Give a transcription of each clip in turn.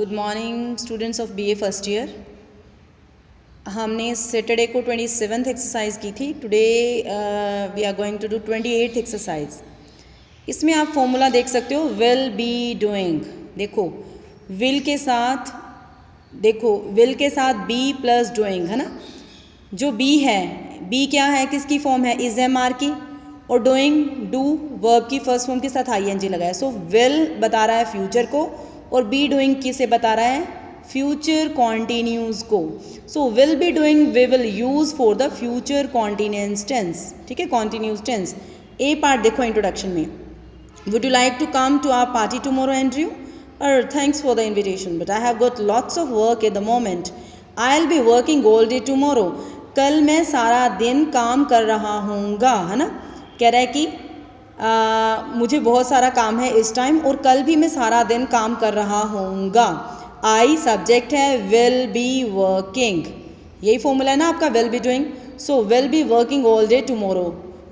Good morning students of BA first year. हमने Saturday को 27th exercise की थी। Today we are going to do 28th exercise. इसमें आप फॉर्मूला देख सकते हो, विल बी डूइंग। देखो विल के साथ बी प्लस डूइंग है ना। जो बी है, बी क्या है, किसकी फॉर्म है, इज एम आर की, और डूइंग डू वर्ब की फर्स्ट फॉर्म के साथ आईएनजी लगाया। सो विल बता रहा है फ्यूचर को और बी डूइंग किसे बता रहा है, फ्यूचर कॉन्टिन्यूज को। So will be doing we will use for the future continuous tense. ठीक है, कॉन्टिन्यूस टेंस। ए पार्ट देखो इंट्रोडक्शन में, would you like to come to our party tomorrow Andrew, और thanks for the invitation but I have got lots of work at the moment, I will be working all day tomorrow. कल मैं सारा दिन काम कर रहा हूँगा, है ना। कह रहा है कि मुझे बहुत सारा काम है इस टाइम और कल भी मैं सारा दिन काम कर रहा हूँगा। आई सब्जेक्ट है, विल बी वर्किंग, यही फॉर्मूला है ना आपका, will be doing. So will be working all day tomorrow,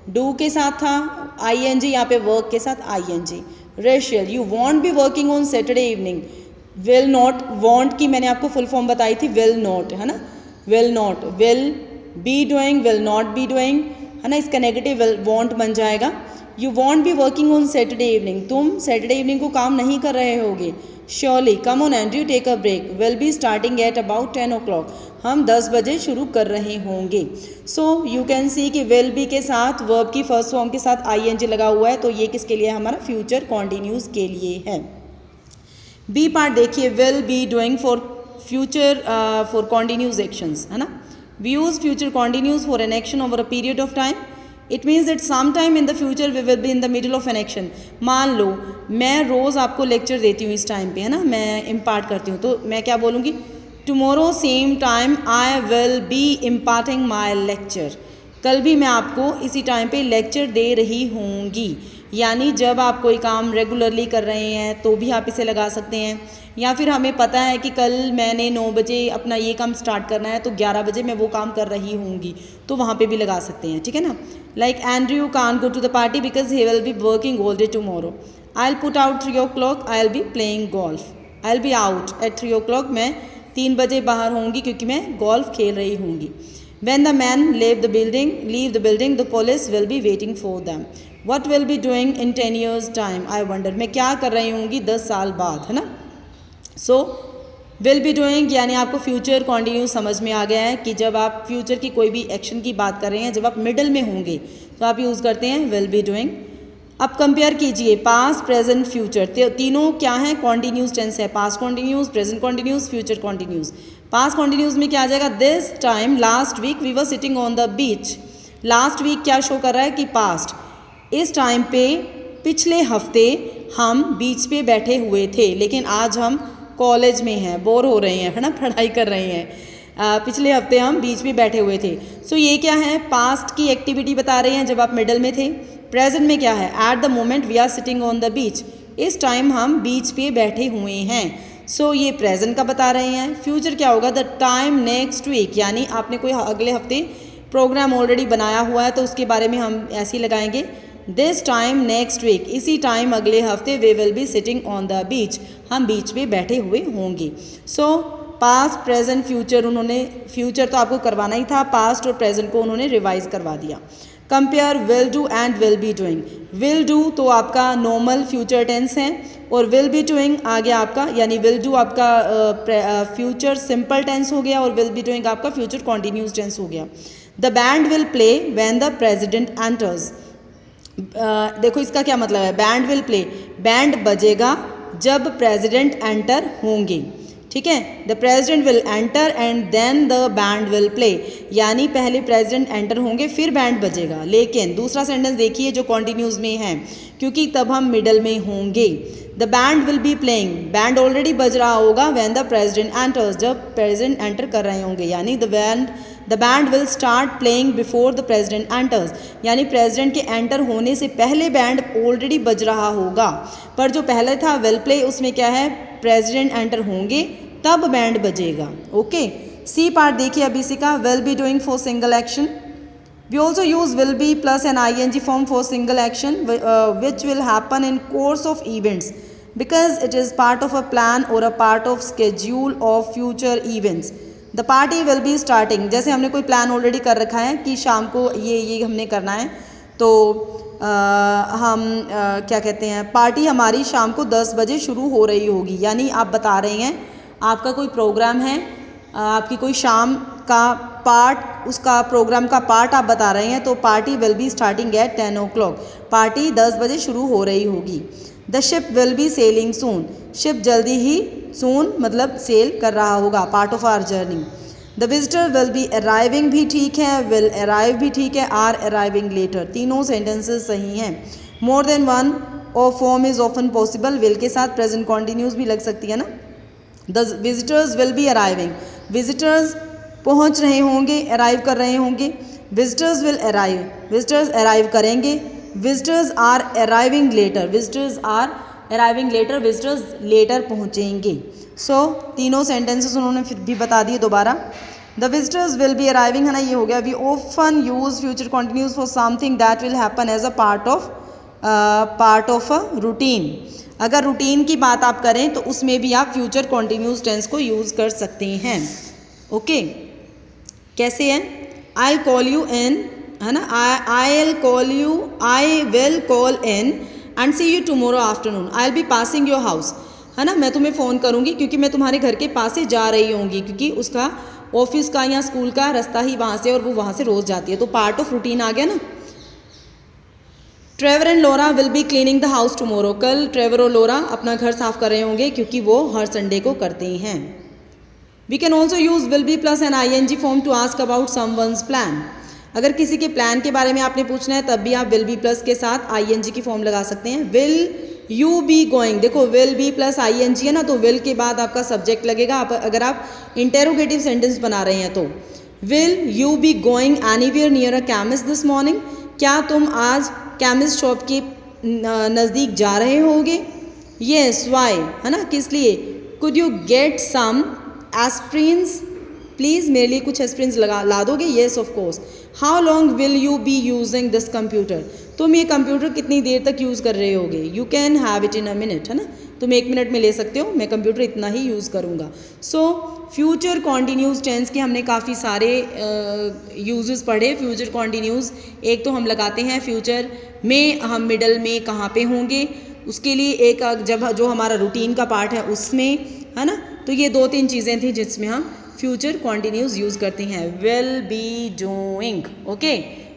do के साथ था आईएनजी, यहाँ पे वर्क के साथ ING. Racial, you won't be working on Saturday evening. Will not, won't की मैंने आपको फुल फॉर्म बताई थी, विल नॉट, है ना। Will not, will be doing, will not be doing, है ना। इसका नेगेटिव वॉन्ट बन जाएगा। You won't be working on Saturday evening, तुम सैटरडे इवनिंग को काम नहीं कर रहे होगे। Surely, come on Andrew take a break, will be starting at about 10 o'clock, हम 10 बजे शुरू कर रहे होंगे। सो यू कैन सी कि विल बी के साथ वर्ब की फर्स्ट फॉर्म के साथ आईएनजी लगा हुआ है, तो ये किसके लिए, हमारा फ्यूचर कॉन्टिन्यूस के लिए है। बी पार्ट देखिए, will be doing for future for continuous actions, है ना। We use future continuous for an action over a period of time. It means that sometime in the future we will be in the middle of an action. मान लो मैं रोज़ आपको lecture देती हूँ इस time पे, है ना, मैं इम्पार्ट करती हूँ, तो मैं क्या बोलूँगी, tomorrow same time I will B imparting my lecture. कल भी मैं आपको इसी टाइम पे लेक्चर दे रही होंगी। यानी जब आप कोई काम रेगुलरली कर रहे हैं तो भी आप इसे लगा सकते हैं, या फिर हमें पता है कि कल मैंने 9 बजे अपना ये काम स्टार्ट करना है तो 11 बजे मैं वो काम कर रही होंगी, तो वहाँ पे भी लगा सकते हैं। ठीक है ना। Like Andrew can't go to the party because he will be working all day tomorrow. I will put out 3 o'clock, I will be playing golf. I will be out at 3 o'clock, मैं 3 बजे बाहर होंगी क्योंकि मैं golf खेल रही होंगी। When the men leave the building, the police will be waiting for them. What will be doing in 10 years time? I wonder, मैं क्या कर रही होंगी 10 साल बाद, है ना। सो विल बी डूइंग यानी आपको फ्यूचर कॉन्टिन्यूस समझ में आ गया है कि जब आप फ्यूचर की कोई भी एक्शन की बात कर रहे हैं, जब आप मिडल में होंगे तो आप यूज़ करते हैं विल बी डूइंग। अब कंपेयर कीजिए पास्ट, प्रेजेंट, फ्यूचर, तीनों क्या है, कॉन्टिन्यूस टेंस है। Past continuous, present continuous, future continuous. Past continuous में क्या आ जाएगा, this time last week we were sitting on the beach. Last week क्या शो कर रहा है कि पास्ट, इस टाइम पे पिछले हफ्ते हम बीच पे बैठे हुए थे, लेकिन आज हम कॉलेज में हैं, बोर हो रहे हैं, है ना, पढ़ाई कर रहे हैं। पिछले हफ्ते हम बीच पे बैठे हुए थे। सो ये क्या है, पास्ट की एक्टिविटी बता रहे हैं जब आप मिडल में थे। प्रेजेंट में क्या है, at the moment we are sitting on the beach, इस टाइम हम बीच पे बैठे हुए हैं। सो ये प्रेजेंट का बता रहे हैं। फ्यूचर क्या होगा, द टाइम नेक्स्ट वीक, यानी आपने कोई अगले हफ्ते प्रोग्राम ऑलरेडी बनाया हुआ है तो उसके बारे में हम ऐसे ही लगाएंगे, दिस टाइम नेक्स्ट वीक, इसी टाइम अगले हफ्ते we will be sitting on the beach, हम बीच पे बैठे हुए होंगे। सो पास्ट, प्रेजेंट, फ्यूचर, उन्होंने फ्यूचर तो आपको करवाना ही था, पास्ट और प्रेजेंट को उन्होंने रिवाइज करवा दिया। Compare will do and will be doing. Will do तो आपका नॉर्मल फ्यूचर टेंस है और विल बी डूइंग आ गया आपका, यानी विल डू आपका फ्यूचर सिंपल टेंस हो गया और विल बी डूइंग आपका फ्यूचर कॉन्टिन्यूस टेंस हो गया। The band will play when the president enters. देखो इसका क्या मतलब है, बैंड विल प्ले, बैंड बजेगा जब प्रेजिडेंट एंटर होंगे। ठीक है, the president will enter and then the band will play, यानी पहले प्रेजिडेंट एंटर होंगे फिर बैंड बजेगा। लेकिन दूसरा सेंटेंस देखिए जो कॉन्टिन्यूस में है, क्योंकि तब हम मिडल में होंगे। The band will be playing, band already बज रहा होगा व्हेन द प्रेजिडेंट एंटर्स, जब प्रेजिडेंट एंटर कर रहे होंगे, यानी the band will start playing before the president enters, यानी प्रेजिडेंट के एंटर होने से पहले बैंड ऑलरेडी बज रहा होगा। पर जो पहले था विल प्ले, उसमें क्या है, प्रेजिडेंट एंटर होंगे तब बैंड बजेगा। ओके, सी पार्ट देखिए अब इसी का, will be doing for single action. We also use will be plus an ING form for single action which will happen in course of events. Because it is part of a plan और a part of schedule of future events. The party will be starting, जैसे हमने कोई plan already कर रखा है कि शाम को ये हमने करना है, तो क्या कहते हैं, पार्टी हमारी शाम को 10 बजे शुरू हो रही होगी। यानी आप बता रहे हैं आपका कोई प्रोग्राम है, आपकी कोई शाम का पार्ट, उसका प्रोग्राम का पार्ट आप बता रहे हैं, तो party will be starting at 10 o'clock, party 10 बजे शुरू हो रही होगी। The ship will be sailing soon, ship जल्दी ही, सून मतलब सेल कर रहा होगा, part of our journey. The visitor will be arriving भी ठीक है, विल अराइव भी ठीक है, आर अराइविंग लेटर, तीनों सेंटेंसेस सही हैं। मोर देन वन और form is often possible, will के साथ प्रेजेंट कॉन्टिन्यूस भी लग सकती है ना। The visitors will be arriving, visitors पहुंच रहे होंगे, अराइव कर रहे होंगे। Visitors will arrive, visitors arrive करेंगे। Visitors are arriving later, visitors are arriving later, visitors later पहुंचेंगे। सो तीनों सेंटेंसेस उन्होंने फिर भी बता दिए दोबारा। The visitors will be arriving है ना, ये हो गया। We often use future continuous for something that will happen as a part of a routine. अगर रूटीन की बात आप करें तो उसमें भी आप फ्यूचर कॉन्टिन्यूस टेंस को यूज़ कर सकते हैं। ओके, कैसे है? आई कॉल यू इन, है ना, I will call in and see you tomorrow afternoon. I will be passing your house, है ना, मैं तुम्हें फ़ोन करूँगी क्योंकि मैं तुम्हारे घर के पास से जा रही होंगी, क्योंकि उसका ऑफिस का या स्कूल का रास्ता ही वहाँ से, और वो वहाँ से रोज़ जाती है, तो पार्ट ऑफ रूटीन आ गया ना। Trevor and Laura will be cleaning the house tomorrow, कल ट्रेवर और लोरा अपना घर साफ कर रहे होंगे क्योंकि वो हर संडे को करते हैं। We can also use will be plus an ING form to ask about someone's plan. अगर किसी के प्लान के बारे में आपने पूछना है तब भी आप विल बी प्लस के साथ ING की फॉर्म लगा सकते हैं। विल यू बी गोइंग, देखो विल बी प्लस ING है ना, तो विल के बाद आपका सब्जेक्ट लगेगा। अगर आप इंटेरोगेटिव सेंटेंस बना रहे हैं तो will you be going anywhere near a chemist this morning, क्या तुम आज केमिस्ट शॉप के नज़दीक जा रहे होगे? येस, वाई, है ना, किस लिए? Could you get some aspirins, please मेरे लिए कुछ एस्प्रिन्स ला दोगे? Yes of course. How long will you be using this computer, तुम ये कंप्यूटर कितनी देर तक यूज़ कर रहे होगे? You can have it in a minute, है ना, तुम 1 मिनट में ले सकते हो, मैं कंप्यूटर इतना ही यूज़ करूँगा। सो फ्यूचर कॉन्टिन्यूस टेंस के हमने काफ़ी सारे यूजेस पढ़े। फ्यूचर कॉन्टिन्यूस एक तो हम लगाते हैं फ्यूचर में, हम मिडल में कहाँ पे होंगे उसके लिए, एक जब जो हमारा रूटीन का पार्ट है उसमें, है ना, तो ये 2-3 चीज़ें थी जिसमें हम फ्यूचर कॉन्टिन्यूस यूज़ करते हैं। Will be doing, okay,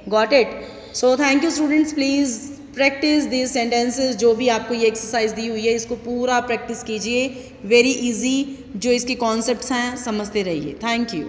got it. So thank you students, please practice this sentences. जो भी आपको ये एक्सरसाइज दी हुई है इसको पूरा प्रैक्टिस कीजिए, वेरी इजी, जो इसके कॉन्सेप्ट्स हैं समझते रहिए। Thank you.